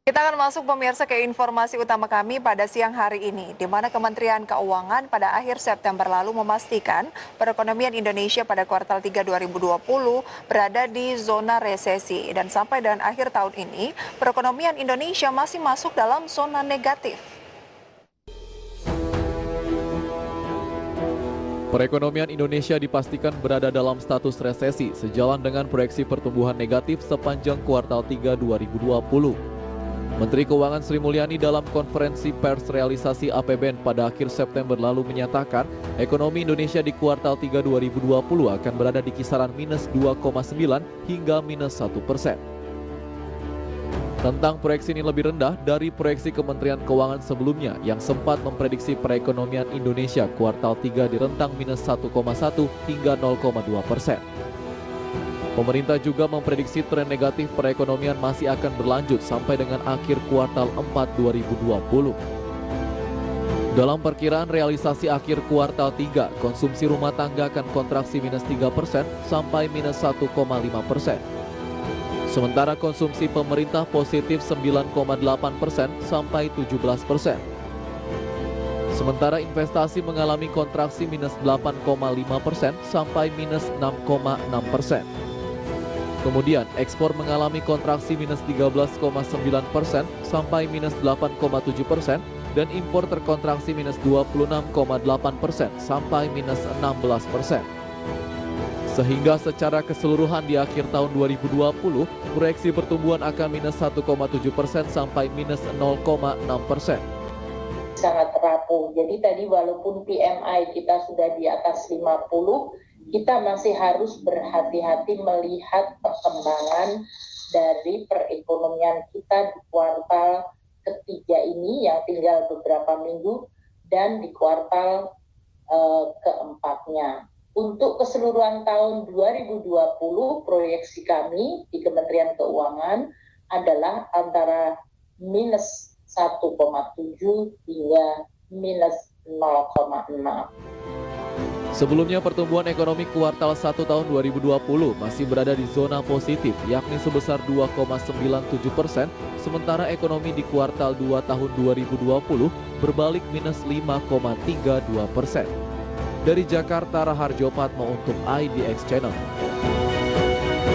Kita akan masuk pemirsa ke informasi utama kami pada siang hari ini, di mana Kementerian Keuangan pada akhir September lalu memastikan perekonomian Indonesia pada kuartal 3 2020 berada di zona resesi. Dan sampai dengan akhir tahun ini, perekonomian Indonesia masih masuk dalam zona negatif. Perekonomian Indonesia dipastikan berada dalam status resesi sejalan dengan proyeksi pertumbuhan negatif sepanjang kuartal 3 2020. Menteri Keuangan Sri Mulyani dalam konferensi pers realisasi APBN pada akhir September lalu menyatakan ekonomi Indonesia di kuartal 3 2020 akan berada di kisaran minus 2,9 hingga minus 1%. Tentang proyeksi ini lebih rendah dari proyeksi Kementerian Keuangan sebelumnya yang sempat memprediksi perekonomian Indonesia kuartal 3 di rentang minus 1,1 hingga 0,2%. Pemerintah juga memprediksi tren negatif perekonomian masih akan berlanjut sampai dengan akhir kuartal 4 2020. Dalam perkiraan realisasi akhir kuartal 3, konsumsi rumah tangga akan kontraksi minus 3% sampai minus 1,5%. Sementara konsumsi pemerintah positif 9,8% sampai 17%. Sementara investasi mengalami kontraksi minus 8,5% sampai minus 6,6%. Kemudian ekspor mengalami kontraksi minus 13,9% sampai minus 8,7% dan impor terkontraksi minus 26,8% sampai minus 16%. Sehingga secara keseluruhan di akhir tahun 2020, proyeksi pertumbuhan akan minus 1,7% sampai minus 0,6%. Sangat rapuh. Jadi tadi walaupun PMI kita sudah di atas 50, kita masih harus berhati-hati melihat perkembangan dari perekonomian kita di kuartal ketiga ini yang tinggal beberapa minggu dan di kuartal keempatnya. Untuk keseluruhan tahun 2020, proyeksi kami di Kementerian Keuangan adalah antara minus 1,7 hingga minus 0,6. Sebelumnya pertumbuhan ekonomi kuartal 1 tahun 2020 masih berada di zona positif yakni sebesar 2,97%, sementara ekonomi di kuartal 2 tahun 2020 berbalik minus 5,32%. Dari Jakarta, Raharjo Patmo untuk IDX Channel.